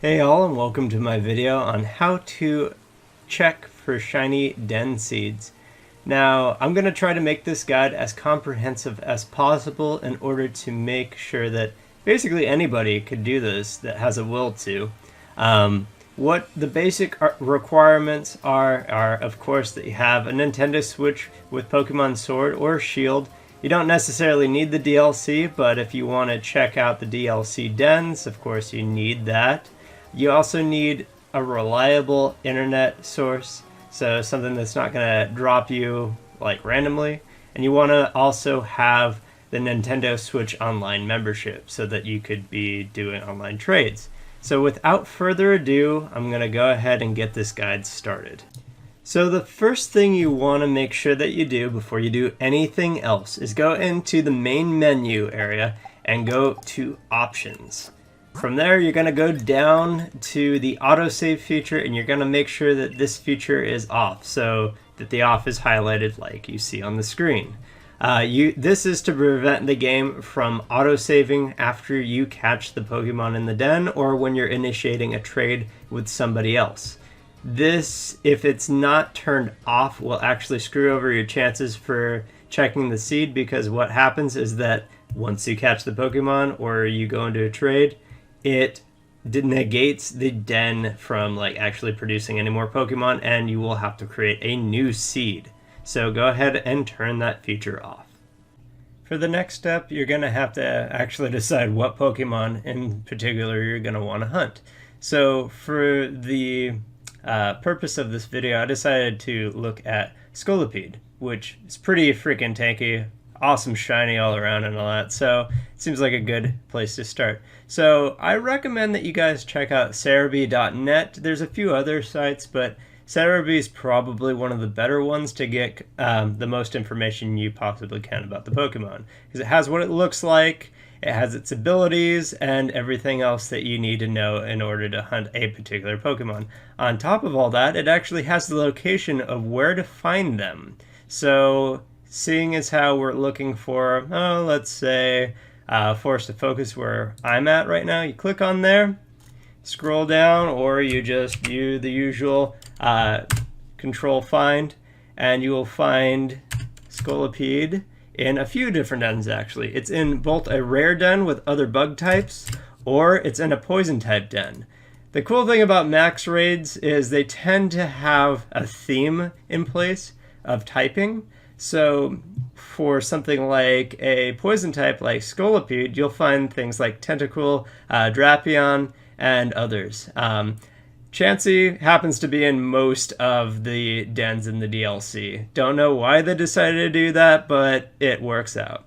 Hey all, and welcome to my video on how to check for shiny den seeds. Now, I'm going to try to make this guide as comprehensive as possible in order to make sure that basically anybody could do this that has a will to. What the basic requirements are of course that you have a Nintendo Switch with Pokemon Sword or Shield. You don't necessarily need the DLC, but if you want to check out the DLC dens, of course you need that. You also need a reliable internet source, so something that's not going to drop you like randomly. And you want to also have the Nintendo Switch Online membership so that you could be doing online trades. So without further ado, I'm going to go ahead and get this guide started. So the first thing you want to make sure that you do before you do anything else is go into the main menu area and go to Options. From there, you're going to go down to the autosave feature, and you're going to make sure that this feature is off, so that the off is highlighted like you see on the screen. This is to prevent the game from autosaving after you catch the Pokemon in the den or when you're initiating a trade with somebody else. This, if it's not turned off, will actually screw over your chances for checking the seed, because what happens is that once you catch the Pokemon or you go into a trade, it negates the den from actually producing any more Pokemon, and you will have to create a new seed. So go ahead and turn that feature off. For the next step, you're going to have to actually decide what Pokemon in particular you're going to want to hunt. So for the purpose of this video, I decided to look at Scolipede, which is pretty freaking tanky. Awesome shiny all around and all that, so it seems like a good place to start. So I recommend that you guys check out Cerebi.net. There's a few other sites, but Cerebi is probably one of the better ones to get the most information you possibly can about the Pokemon, because it has what it looks like, it has its abilities, and everything else that you need to know in order to hunt a particular Pokemon. On top of all that, it actually has the location of where to find them. So seeing as how we're looking for, let's say, Forest of Focus where I'm at right now, you click on there, scroll down, or you just do the usual control find, and you will find Scolipede in a few different dens actually. It's in both a rare den with other bug types, or it's in a poison type den. The cool thing about max raids is they tend to have a theme in place of typing. So for something like a poison type like Scolipede, you'll find things like Tentacool, Drapion, and others. Chansey happens to be in most of the dens in the DLC. Don't know why they decided to do that, but it works out.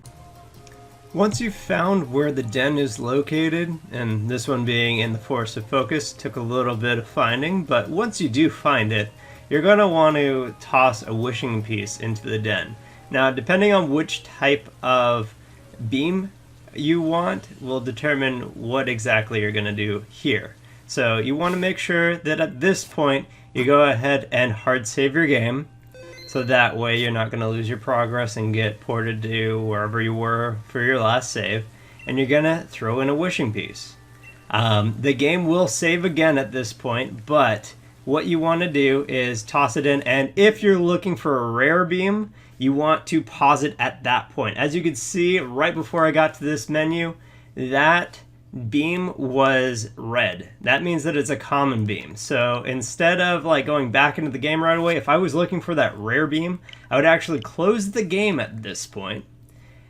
Once you've found where the den is located, and this one being in the Forest of Focus took a little bit of finding, but once you do find it, you're going to want to toss a wishing piece into the den. Now, depending on which type of beam you want will determine what exactly you're going to do here. So you want to make sure that at this point you go ahead and hard save your game, so that way you're not going to lose your progress and get ported to wherever you were for your last save, and you're going to throw in a wishing piece. The game will save again at this point, but what you want to do is toss it in, and if you're looking for a rare beam, you want to pause it at that point. As you can see, right before I got to this menu, that beam was red. That means that it's a common beam. So instead of going back into the game right away, if I was looking for that rare beam, I would actually close the game at this point,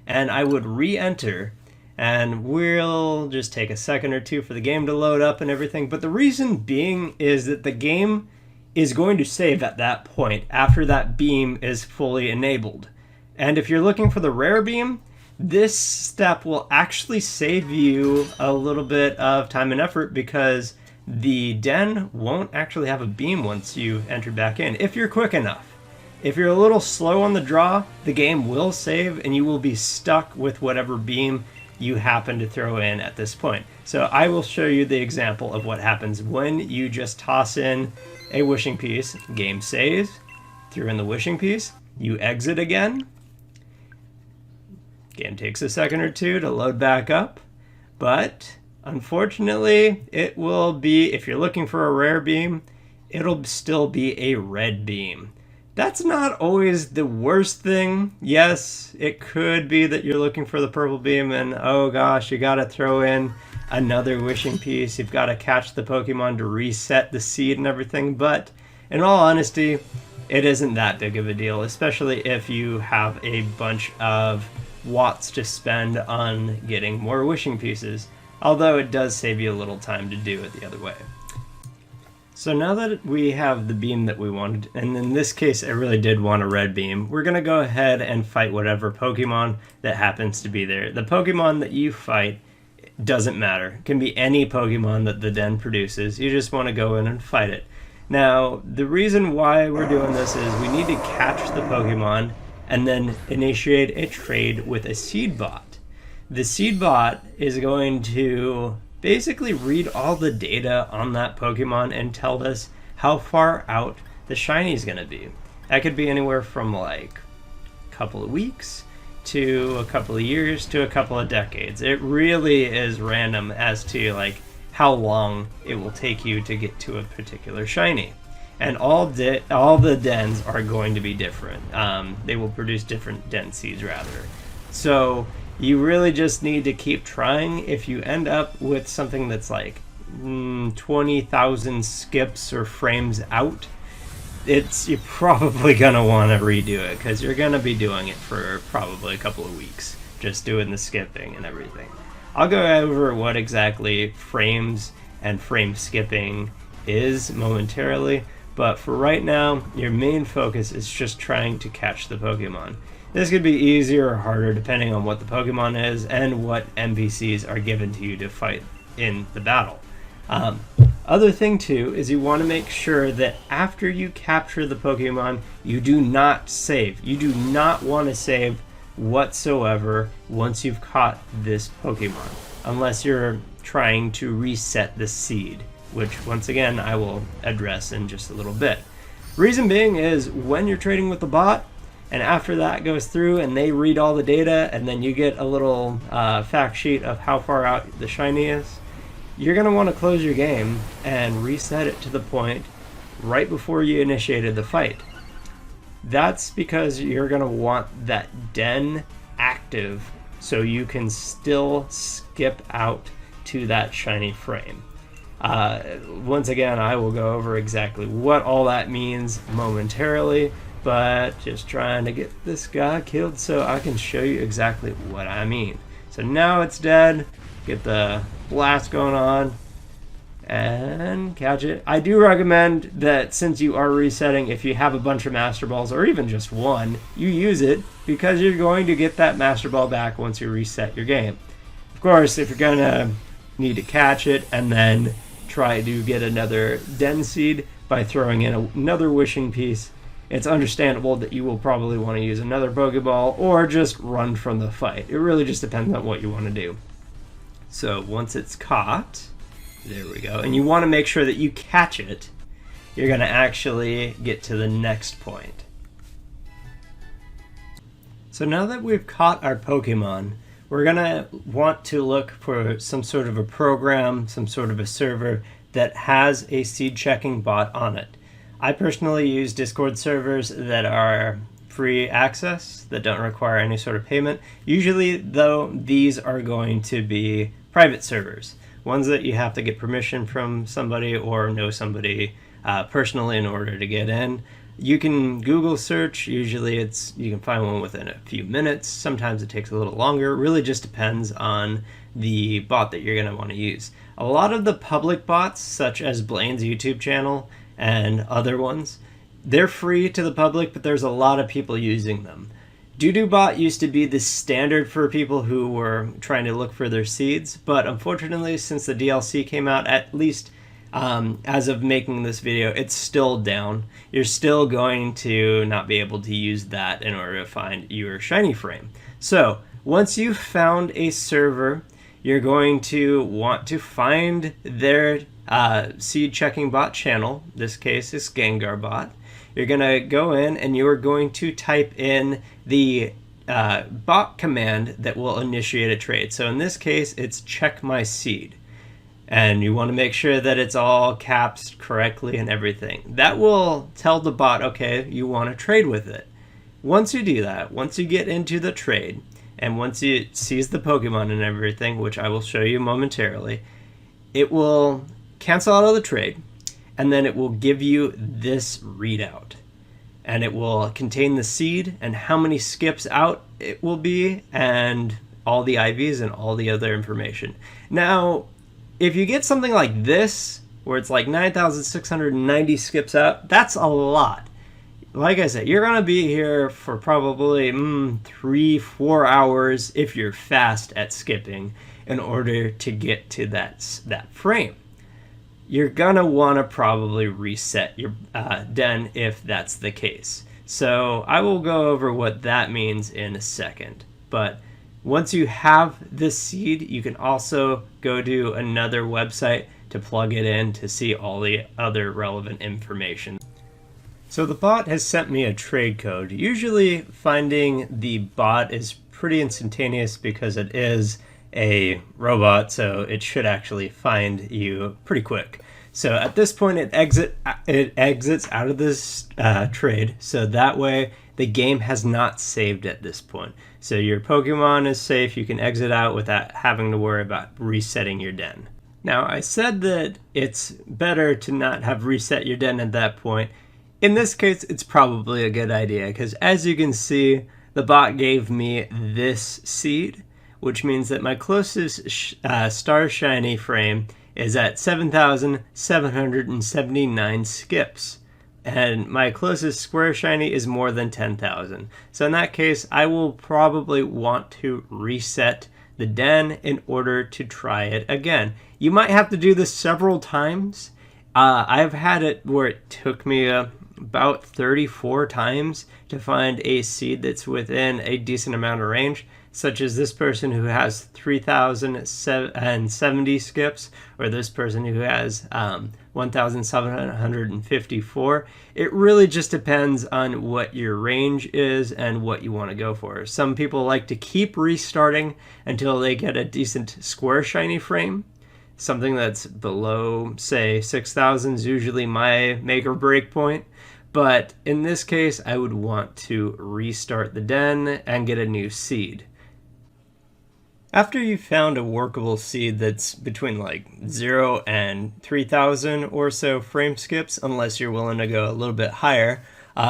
and I would re-enter. And we'll just take a second or two for the game to load up and everything. But the reason being is that the game is going to save at that point after that beam is fully enabled. And if you're looking for the rare beam, this step will actually save you a little bit of time and effort, because the den won't actually have a beam once you enter back in, if you're quick enough. If you're a little slow on the draw, the game will save and you will be stuck with whatever beam you happen to throw in at this point. So I will show you the example of what happens when you just toss in a wishing piece. Game saves, threw in the wishing piece, you exit again. Game takes a second or two to load back up, but Unfortunately, it will be, if you're looking for a rare beam, it'll still be a red beam. That's not always the worst thing. Yes, it could be that you're looking for the purple beam and oh gosh, you gotta throw in another wishing piece. You've got to catch the Pokemon to reset the seed and everything, but in all honesty, it isn't that big of a deal, especially if you have a bunch of watts to spend on getting more wishing pieces, although it does save you a little time to do it the other way. So now that we have the beam that we wanted, and in this case I really did want a red beam, we're going to go ahead and fight whatever Pokemon that happens to be there. The Pokemon that you fight doesn't matter. It can be any Pokemon that the den produces. You just want to go in and fight it. Now, the reason why we're doing this is we need to catch the Pokemon and then initiate a trade with a seed bot. The seed bot is going to basically read all the data on that Pokemon and tell us how far out the shiny is going to be. That could be anywhere from like a couple of weeks to a couple of years to a couple of decades. It really is random as to like how long it will take you to get to a particular shiny. And all the dens are going to be different. They will produce different den seeds rather. So you really just need to keep trying. If you end up with something that's like 20,000 skips or frames out, you're probably going to want to redo it because you're going to be doing it for probably a couple of weeks, just doing the skipping and everything. I'll go over what exactly frames and frame skipping is momentarily, but for right now, your main focus is just trying to catch the Pokemon. This could be easier or harder depending on what the Pokemon is and what NPCs are given to you to fight in the battle. Other thing too is you want to make sure that after you capture the Pokemon, you do not save. You do not want to save whatsoever once you've caught this Pokemon, unless you're trying to reset the seed, which once again I will address in just a little bit. Reason being is when you're trading with the bot, and after that goes through and they read all the data and then you get a little fact sheet of how far out the shiny is, you're going to want to close your game and reset it to the point right before you initiated the fight. That's because you're going to want that den active so you can still skip out to that shiny frame. Once again, I will go over exactly what all that means momentarily, but just trying to get this guy killed so I can show you exactly what I mean. So now it's dead. Get the blast going on and catch it. I do recommend that since you are resetting, if you have a bunch of Master Balls or even just one, you use it because you're going to get that Master Ball back once you reset your game. Of course, if you're going to need to catch it and then try to get another Den Seed by throwing in another Wishing Piece, it's understandable that you will probably want to use another Pokeball or just run from the fight. It really just depends on what you want to do. So once it's caught, there we go, and you want to make sure that you catch it, you're going to actually get to the next point. So now that we've caught our Pokemon, we're going to want to look for some sort of a program, some sort of a server that has a seed checking bot on it. I personally use Discord servers that are free access, that don't require any sort of payment. Usually, though, these are going to be private servers, ones that you have to get permission from somebody or know somebody personally in order to get in. You can Google search. Usually you can find one within a few minutes. Sometimes it takes a little longer. It really just depends on the bot that you're going to want to use. A lot of the public bots, such as Blaines' YouTube channel and other ones, they're free to the public, but there's a lot of people using them. DoodooBot used to be the standard for people who were trying to look for their seeds, but unfortunately, since the DLC came out, at least as of making this video, it's still down. You're still going to not be able to use that in order to find your shiny frame. So once you've found a server, you're going to want to find their seed checking bot channel. This case is Gengar bot. You're going to go in and you're going to type in the bot command that will initiate a trade. So in this case, it's check my seed. and you want to make sure that it's all caps correctly and everything. That will tell the bot, okay, you want to trade with it. Once you do that, once you get into the trade, and once it sees the Pokemon and everything, which I will show you momentarily, it will cancel out of the trade, and then it will give you this readout. And it will contain the seed and how many skips out it will be, and all the IVs and all the other information. Now, if you get something like this, where it's like 9,690 skips out, that's a lot. Like I said, you're going to be here for probably 3-4 hours if you're fast at skipping in order to get to that frame. You're going to want to probably reset your den if that's the case. So I will go over what that means in a second. But once you have this seed, you can also go to another website to plug it in to see all the other relevant information. So the bot has sent me a trade code. Usually finding the bot is pretty instantaneous because it is a robot, so it should actually find you pretty quick. So at this point it exits out of this trade, so that way the game has not saved at this point. So your Pokemon is safe, you can exit out without having to worry about resetting your den. Now, I said that it's better to not have reset your den at that point. In this case, it's probably a good idea, because as you can see, the bot gave me this seed, which means that my closest Star Shiny frame is at 7,779 skips. And my closest Square Shiny is more than 10,000. So in that case, I will probably want to reset the den in order to try it again. You might have to do this several times. I've had it where it took me about 34 times to find a seed that's within a decent amount of range, such as this person who has 3,070 skips, or this person who has 1,754. It really just depends on what your range is and what you want to go for. Some people like to keep restarting until they get a decent Square Shiny frame. Something that's below, say, 6,000 is usually my make or break point. But in this case, I would want to restart the den and get a new seed. After you've found a workable seed that's between like 0 and 3,000 or so frame skips, unless you're willing to go a little bit higher,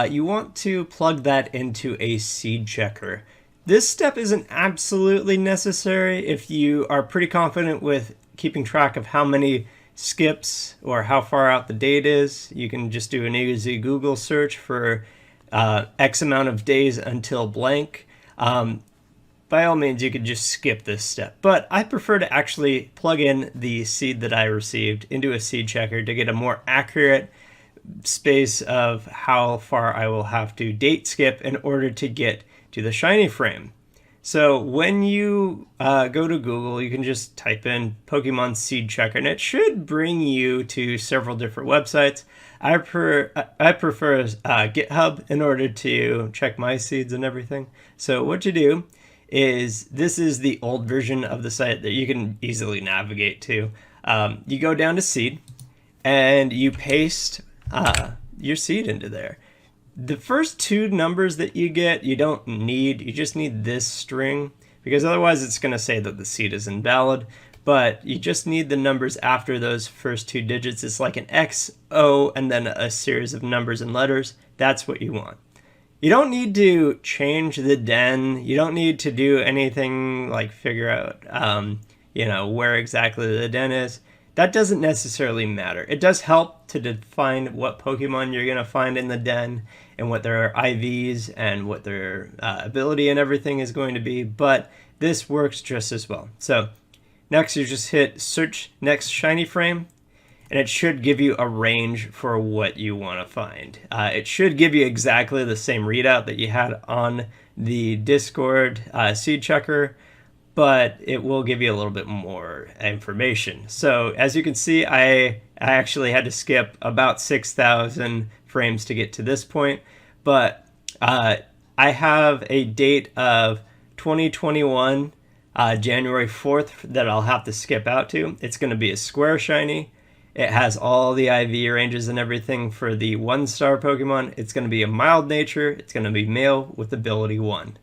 you want to plug that into a seed checker. This step isn't absolutely necessary if you are pretty confident with keeping track of how many skips or how far out the date is. You can just do an easy Google search for X amount of days until blank. By all means, you could just skip this step, but I prefer to actually plug in the seed that I received into a seed checker to get a more accurate space of how far I will have to date skip in order to get to the shiny frame. So when you go to Google, you can just type in Pokemon Seed Checker, and it should bring you to several different websites. I prefer GitHub in order to check my seeds and everything. So what you do is, this is the old version of the site that you can easily navigate to. You go down to seed and you paste your seed into there. The first two numbers that you get, you don't need. You just need this string, because otherwise it's going to say that the seed is invalid. But you just need the numbers after those first two digits. It's like an X, O, and then a series of numbers and letters. That's what you want. You don't need to change the den. You don't need to do anything like figure out, where exactly the den is. That doesn't necessarily matter. It does help to define what Pokemon you're going to find in the den and what their IVs and what their ability and everything is going to be, but this works just as well. So next you just hit search next shiny frame, and it should give you a range for what you want to find. It should give you exactly the same readout that you had on the Discord seed checker, but it will give you a little bit more information. So as you can see, I actually had to skip about 6,000 frames to get to this point, but I have a date of 2021 January 4th that I'll have to skip out to. It's going to be a square shiny. It has all the IV ranges and everything for the 1-star Pokemon. It's going to be a mild nature. It's going to be male with ability 1.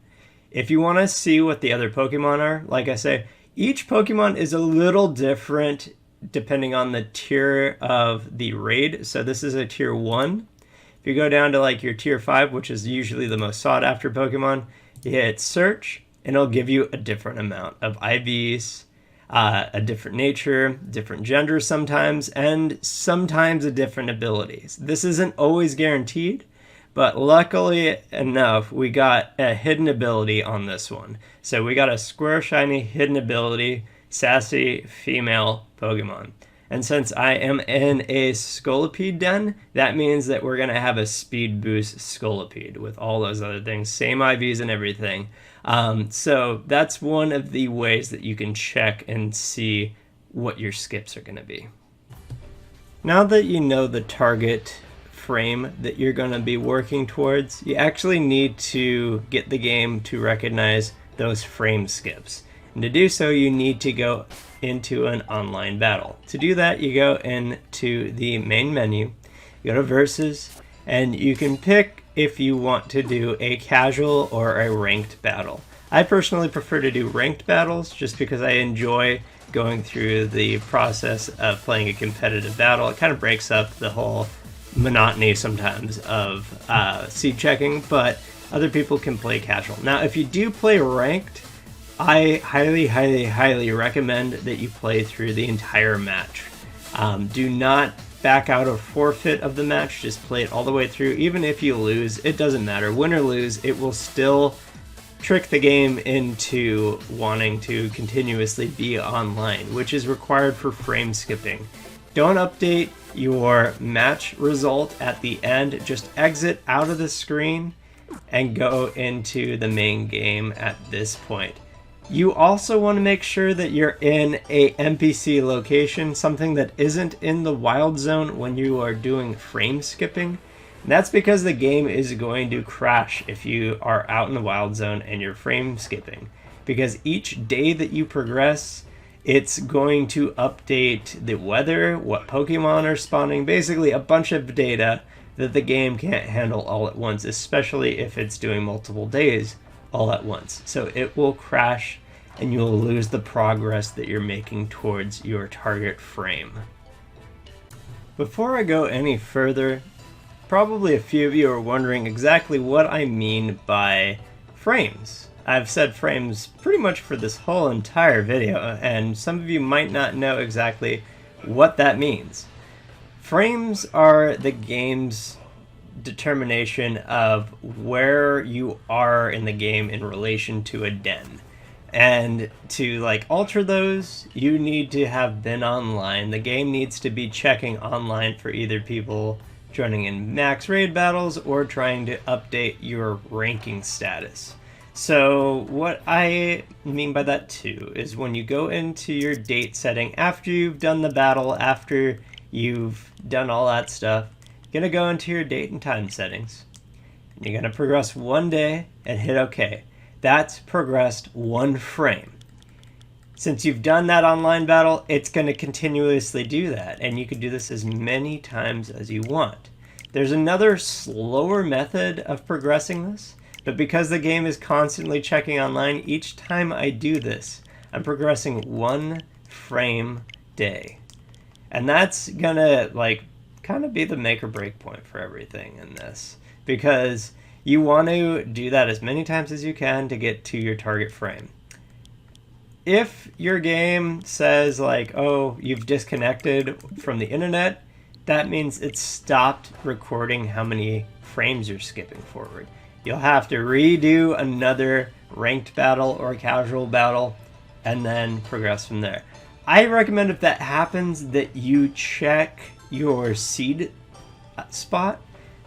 If you want to see what the other Pokemon are, like I say, each Pokemon is a little different depending on the tier of the raid. So this is a tier 1. If you go down to like your tier 5, which is usually the most sought after Pokemon, you hit search and it'll give you a different amount of IVs, a different nature, different gender sometimes, and sometimes a different abilities. This isn't always guaranteed, but luckily enough, we got a hidden ability on this one. So we got a square shiny hidden ability, sassy female Pokemon. And since I am in a Scolipede den, that means that we're going to have a speed boost Scolipede with all those other things, same IVs and everything. So that's one of the ways that you can check and see what your skips are going to be. Now that you know the target frame that you're going to be working towards, you actually need to get the game to recognize those frame skips. And to do so, you need to go into an online battle. To do that, you go into the main menu, you go to Versus, and you can pick if you want to do a casual or a ranked battle. I personally prefer to do ranked battles just because I enjoy going through the process of playing a competitive battle. It kind of breaks up the whole monotony sometimes of seed checking, but other people can play casual. Now, if you do play ranked, I highly recommend that you play through the entire match. Do not back out or forfeit of the match, just play it all the way through. Even if you lose, it doesn't matter. Win or lose, it will still trick the game into wanting to continuously be online, which is required for frame skipping. Don't update your match result at the end. Just exit out of the screen and go into the main game at this point. You also want to make sure that you're in a NPC location, something that isn't in the wild zone when you are doing frame skipping. And that's because the game is going to crash if you are out in the wild zone and you're frame skipping. Because each day that you progress, it's going to update the weather, what Pokemon are spawning, basically a bunch of data that the game can't handle all at once, especially if it's doing multiple days all at once. So it will crash and you'll lose the progress that you're making towards your target frame. Before I go any further, probably a few of you are wondering exactly what I mean by frames. I've said frames pretty much for this whole entire video, and some of you might not know exactly what that means. Frames are the game's determination of where you are in the game in relation to a den. And to alter those, you need to have been online. The game needs to be checking online for either people joining in max raid battles or trying to update your ranking status. So what I mean by that too is when you go into your date setting after you've done the battle, after you've done all that stuff, you're going to go into your date and time settings. And you're going to progress one day and hit OK. That's progressed one frame. Since you've done that online battle, it's going to continuously do that, and you can do this as many times as you want. There's another slower method of progressing this, but because the game is constantly checking online, each time I do this, I'm progressing one frame day. And that's gonna kind of be the make or break point for everything in this, because you want to do that as many times as you can to get to your target frame. If your game says oh, you've disconnected from the internet, that means it's stopped recording how many frames you're skipping forward. You'll have to redo another ranked battle or casual battle and then progress from there. I recommend if that happens that you check your seed spot,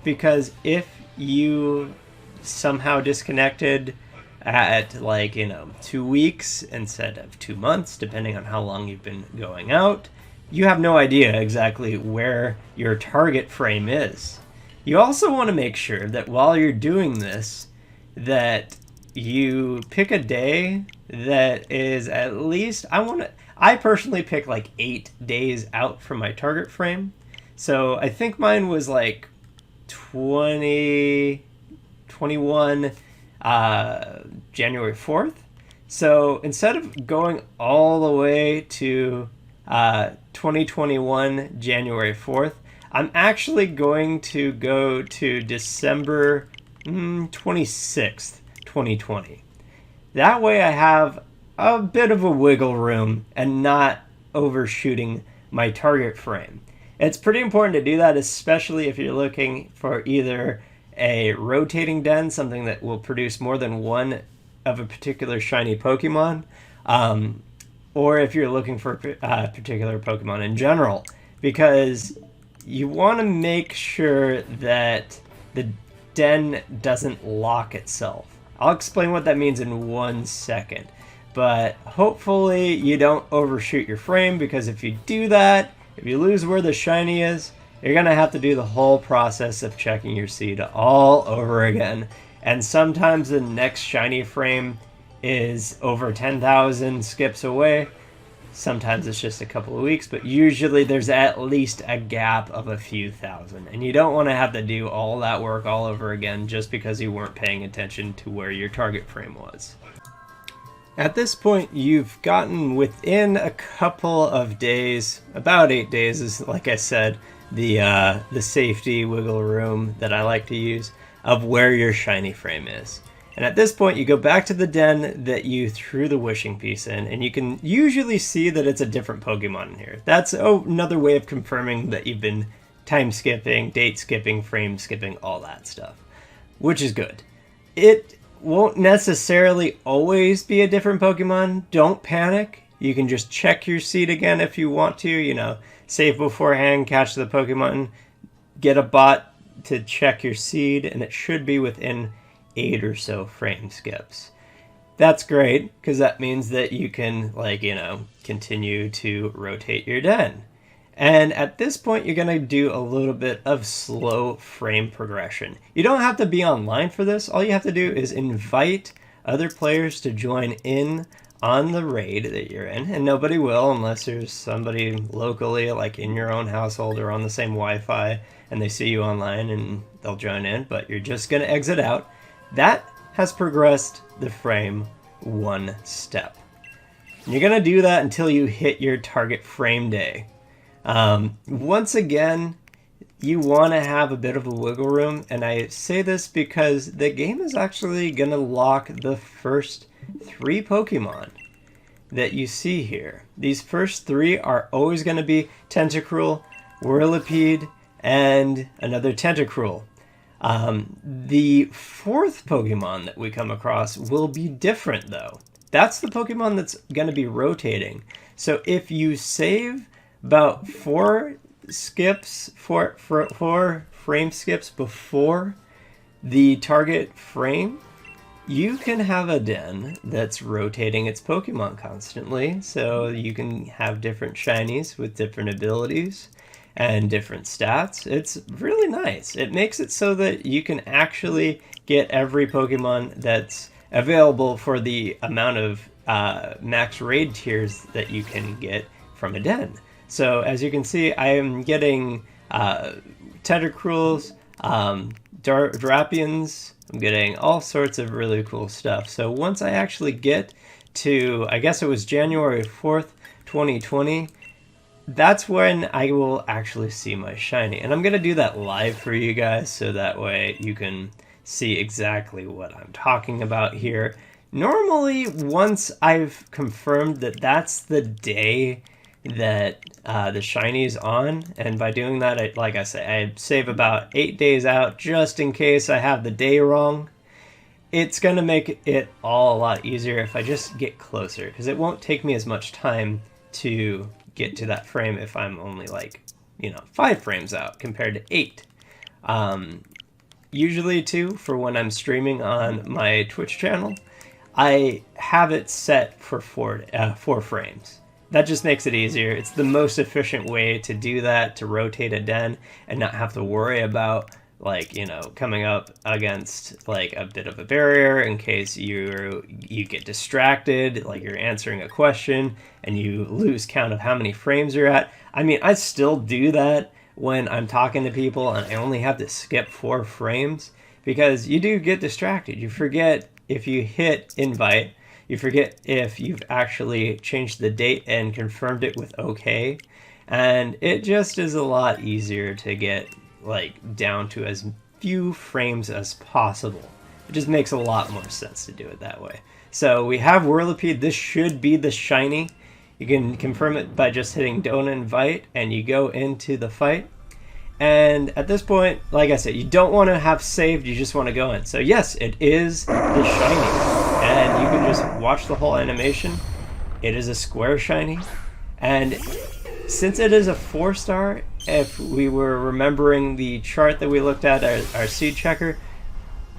because if you somehow disconnected at 2 weeks instead of 2 months, depending on how long you've been going out, you have no idea exactly where your target frame is. You also want to make sure that while you're doing this, that you pick a day that is at least, I personally pick like 8 days out from my target frame. So I think mine was like 21 January 4th. So instead of going all the way to 2021 January 4th, I'm actually going to go to December 26th, 2020. That way I have a bit of a wiggle room and not overshooting my target frame. It's pretty important to do that, especially if you're looking for either a rotating den, something that will produce more than one of a particular shiny Pokemon, or if you're looking for a particular Pokemon in general, because you want to make sure that the den doesn't lock itself. I'll explain what that means in 1 second, but hopefully you don't overshoot your frame, because if you do that, if you lose where the shiny is, you're going to have to do the whole process of checking your seed all over again. And sometimes the next shiny frame is over 10,000 skips away. Sometimes it's just a couple of weeks, but usually there's at least a gap of a few thousand. And you don't want to have to do all that work all over again just because you weren't paying attention to where your target frame was. At this point, you've gotten within a couple of days, about 8 days is, like I said, the safety wiggle room that I like to use, of where your shiny frame is. And at this point, you go back to the den that you threw the wishing piece in, and you can usually see that it's a different Pokemon in here. That's another way of confirming that you've been time skipping, date skipping, frame skipping, all that stuff, which is good. It won't necessarily always be a different Pokemon. Don't panic. You can just check your seed again if you want to, save beforehand, catch the Pokemon, get a bot to check your seed, and it should be within 8 or so frame skips. That's great, because that means that you can, continue to rotate your den. And at this point, you're going to do a little bit of slow frame progression. You don't have to be online for this. All you have to do is invite other players to join in on the raid that you're in, and nobody will unless there's somebody locally, like in your own household or on the same Wi-Fi, and they see you online and they'll join in, but you're just going to exit out. That has progressed the frame 1 step. And you're going to do that until you hit your target frame day. Once again, you want to have a bit of a wiggle room, and I say this because the game is actually going to lock the first 3 Pokemon that you see here. These first 3 are always going to be Tentacruel, Whirlipede, and another Tentacruel. The 4th Pokemon that we come across will be different, though. That's the Pokemon that's going to be rotating. So if you save about 4 frame skips before the target frame, you can have a den that's rotating its Pokemon constantly, so you can have different shinies with different abilities and different stats. It's really nice. It makes it so that you can actually get every Pokemon that's available for the amount of max raid tiers that you can get from a den. So as you can see, I am getting Tentacruels, Drapions, I'm getting all sorts of really cool stuff. So once I actually get to, I guess it was January 4th, 2020, that's when I will actually see my shiny. And I'm going to do that live for you guys, so that way you can see exactly what I'm talking about here. Normally, once I've confirmed that that's the day that the shiny's on, and by doing that, like I say, I save about 8 days out just in case I have the day wrong. It's going to make it all a lot easier if I just get closer, because it won't take me as much time to get to that frame if I'm only 5 frames out compared to 8. Usually too, for when I'm streaming on my Twitch channel, I have it set for 4 frames. That just makes it easier. It's the most efficient way to do that, to rotate a den and not have to worry about like, you know, coming up against like a bit of a barrier in case you get distracted, like you're answering a question and you lose count of how many frames you're at. I mean, I still do that when I'm talking to people and I only have to skip 4 frames because you do get distracted. You forget if you hit invite, you forget if you've actually changed the date and confirmed it with OK. And it just is a lot easier to get like down to as few frames as possible. It just makes a lot more sense to do it that way. So we have Whirlipede. This should be the shiny. You can confirm it by just hitting don't invite and you go into the fight. And at this point, like I said, you don't want to have saved, you just want to go in. So yes, it is the shiny. And you can just watch the whole animation. It is a square shiny. And since it is a 4-star, if we were remembering the chart that we looked at, our seed checker,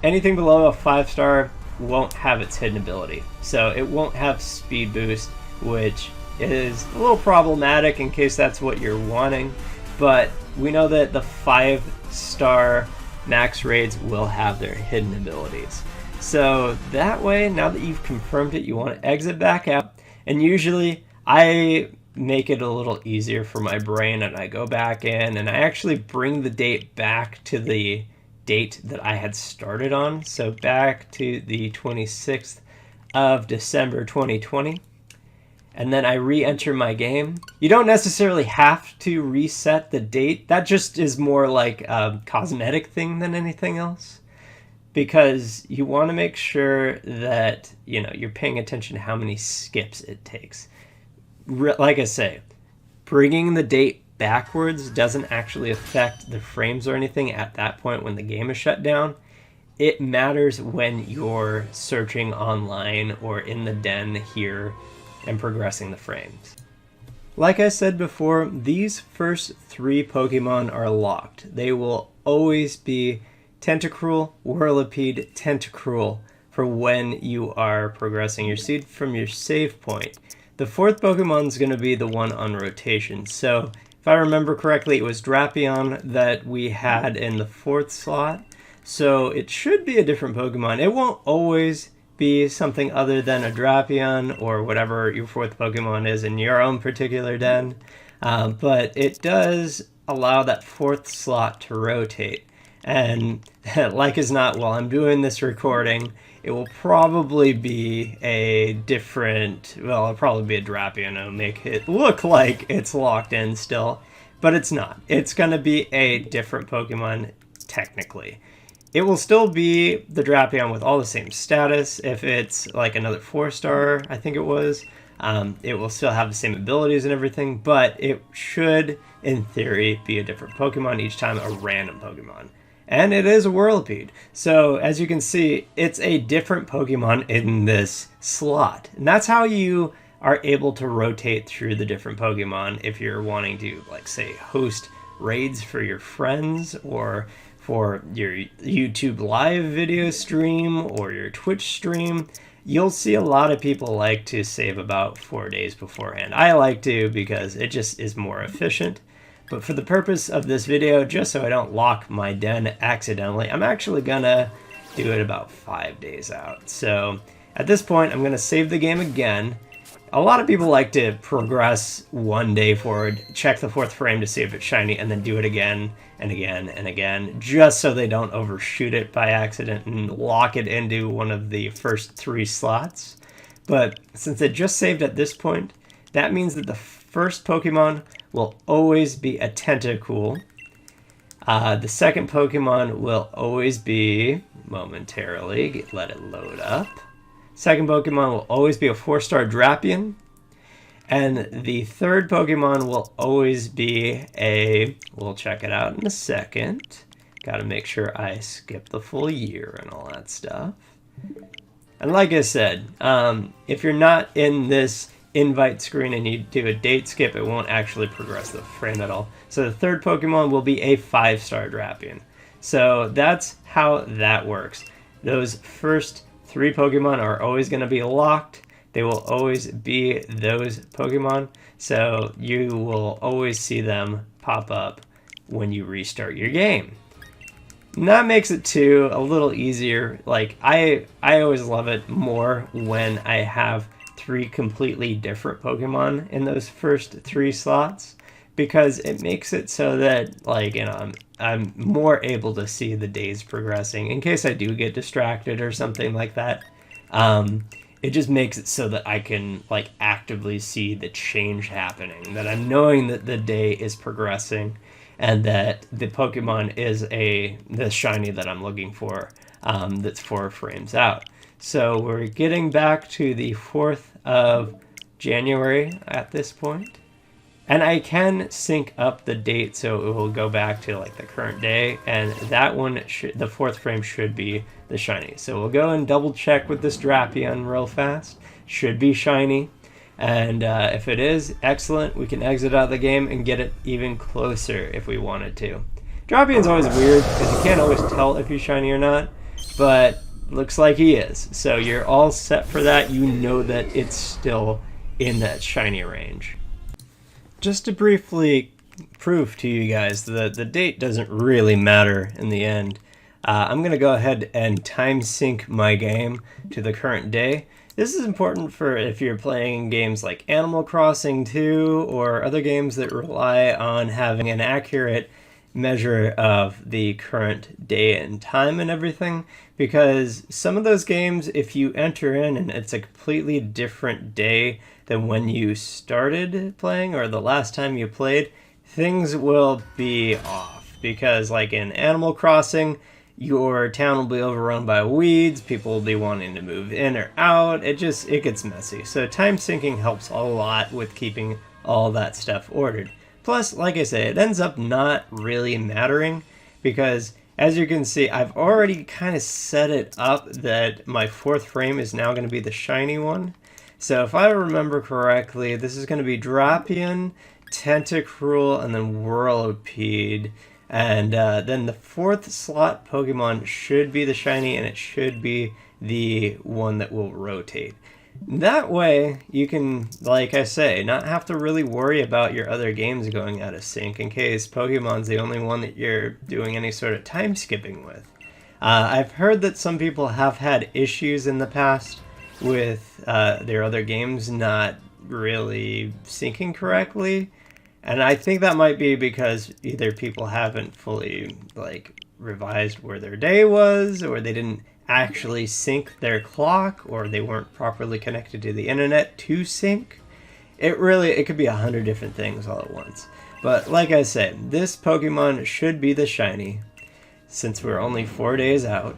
anything below a 5-star won't have its hidden ability. So it won't have speed boost, which is a little problematic in case that's what you're wanting. But we know that the 5-star max raids will have their hidden abilities. So that way, now that you've confirmed it, you want to exit back out. And usually I make it a little easier for my brain and I go back in and I actually bring the date back to the date that I had started on. So back to the 26th of December 2020. And then I re-enter my game. You don't necessarily have to reset the date. That just is more like a cosmetic thing than anything else. Because you want to make sure that, you know, you're paying attention to how many skips it takes. Like I say, bringing the date backwards doesn't actually affect the frames or anything at that point when the game is shut down. It matters when you're searching online or in the den here and progressing the frames. Like I said before, these first 3 Pokemon are locked. They will always be Tentacruel, Whirlipede, Tentacruel for when you are progressing your seed from your save point. The 4th Pokemon is going to be the one on rotation. So if I remember correctly, it was Drapion that we had in the 4th slot. So it should be a different Pokemon. It won't always be something other than a Drapion or whatever your 4th Pokemon is in your own particular den. But it does allow that 4th slot to rotate. And like as not, while I'm doing this recording, it will probably be a different, well, it'll probably be a Drapion. It'll make it look like it's locked in still, but it's not. It's going to be a different Pokemon, technically. It will still be the Drapion with all the same status. If it's like another 4-star, I think it was, it will still have the same abilities and everything, but it should, in theory, be a different Pokemon each time, a random Pokemon. And it is a Whirlipede. So as you can see, it's a different Pokemon in this slot. And that's how you are able to rotate through the different Pokemon if you're wanting to, like, say, host raids for your friends or for your YouTube live video stream or your Twitch stream. You'll see a lot of people like to save about 4 days beforehand. I like to because it just is more efficient. But for the purpose of this video, just so I don't lock my den accidentally, I'm actually gonna do it about 5 days out. So at this point, I'm gonna save the game again. A lot of people like to progress 1 day forward, check the 4th frame to see if it's shiny, and then do it again and again and again, just so they don't overshoot it by accident and lock it into one of the first 3 slots. But since it just saved at this point, that means that the first Pokemon will always be a Tentacool. The second Pokemon will always be, momentarily, let it load up. Second Pokemon will always be a 4-star Drapion. And the third Pokemon will always be a, we'll check it out in a second. Gotta make sure I skip the full year and all that stuff. And like I said, if you're not in this invite screen and you do a date skip, it won't actually progress the frame at all. So the third Pokemon will be a 5-star Drapion. So that's how that works. Those first 3 Pokemon are always going to be locked. They will always be those Pokemon. So you will always see them pop up when you restart your game. And that makes it too a little easier. Like I always love it more when I have 3 completely different Pokemon in those first 3 slots, because it makes it so that, like, you know, I'm more able to see the days progressing in case I do get distracted or something like that. It just makes it so that I can, like, actively see the change happening, that I'm knowing that the day is progressing and that the Pokemon is the shiny that I'm looking for, that's 4 frames out. So we're getting back to the 4th of January at this point. And I can sync up the date so it will go back to like the current day, and that one, the 4th frame should be the shiny. So we'll go and double check with this Drapion real fast. Should be shiny. And if it is, excellent. We can exit out of the game and get it even closer if we wanted to. Drapion's always weird because you can't always tell if he's shiny or not, but looks like he is. So you're all set for that. You know that it's still in that shiny range. Just to briefly prove to you guys that the date doesn't really matter in the end, I'm going to go ahead and time sync my game to the current day. This is important for if you're playing games like Animal Crossing 2 or other games that rely on having an accurate measure of the current day and time and everything, because some of those games, if you enter in and it's a completely different day than when you started playing or the last time you played, things will be off. Because like in Animal Crossing, your town will be overrun by weeds, people will be wanting to move in or out, it gets messy. So time syncing helps a lot with keeping all that stuff ordered. Plus, like I say, it ends up not really mattering because, as you can see, I've already kind of set it up that my 4th frame is now going to be the shiny one. So if I remember correctly, this is going to be Drapion, Tentacruel, and then Whirlipede. And then the 4th slot Pokemon should be the shiny, and it should be the one that will rotate. That way, you can, like I say, not have to really worry about your other games going out of sync in case Pokemon's the only one that you're doing any sort of time skipping with. I've heard that some people have had issues in the past with their other games not really syncing correctly, and I think that might be because either people haven't fully revised where their day was, or they didn't actually sync their clock, or they weren't properly connected to the internet to sync. It could be 100 different things all at once. But like I said, this Pokemon should be the shiny since we're only 4 days out.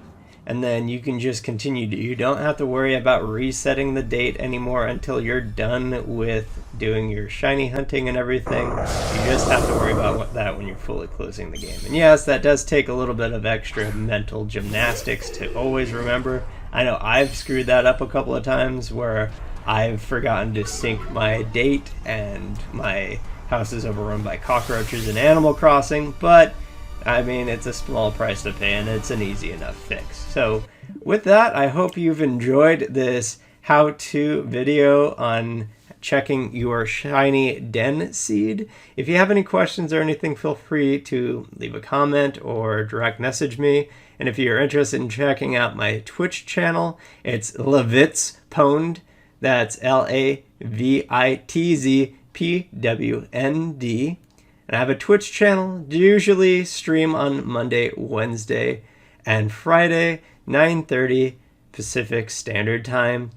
And then you can just continue. You don't have to worry about resetting the date anymore until you're done with doing your shiny hunting and everything. You just have to worry about that when you're fully closing the game. And yes, that does take a little bit of extra mental gymnastics to always remember. I know I've screwed that up a couple of times where I've forgotten to sync my date and my house is overrun by cockroaches in Animal Crossing, but I mean, it's a small price to pay, and it's an easy enough fix. So with that, I hope you've enjoyed this how-to video on checking your shiny den seed. If you have any questions or anything, feel free to leave a comment or direct message me. And if you're interested in checking out my Twitch channel, it's Levitzpwned. That's LAVITZPWND. And I have a Twitch channel, usually stream on Monday, Wednesday, and Friday, 9:30 Pacific Standard Time.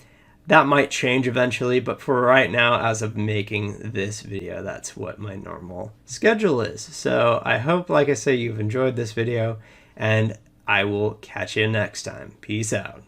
That might change eventually, but for right now, as of making this video, that's what my normal schedule is. So I hope, like I say, you've enjoyed this video, and I will catch you next time. Peace out.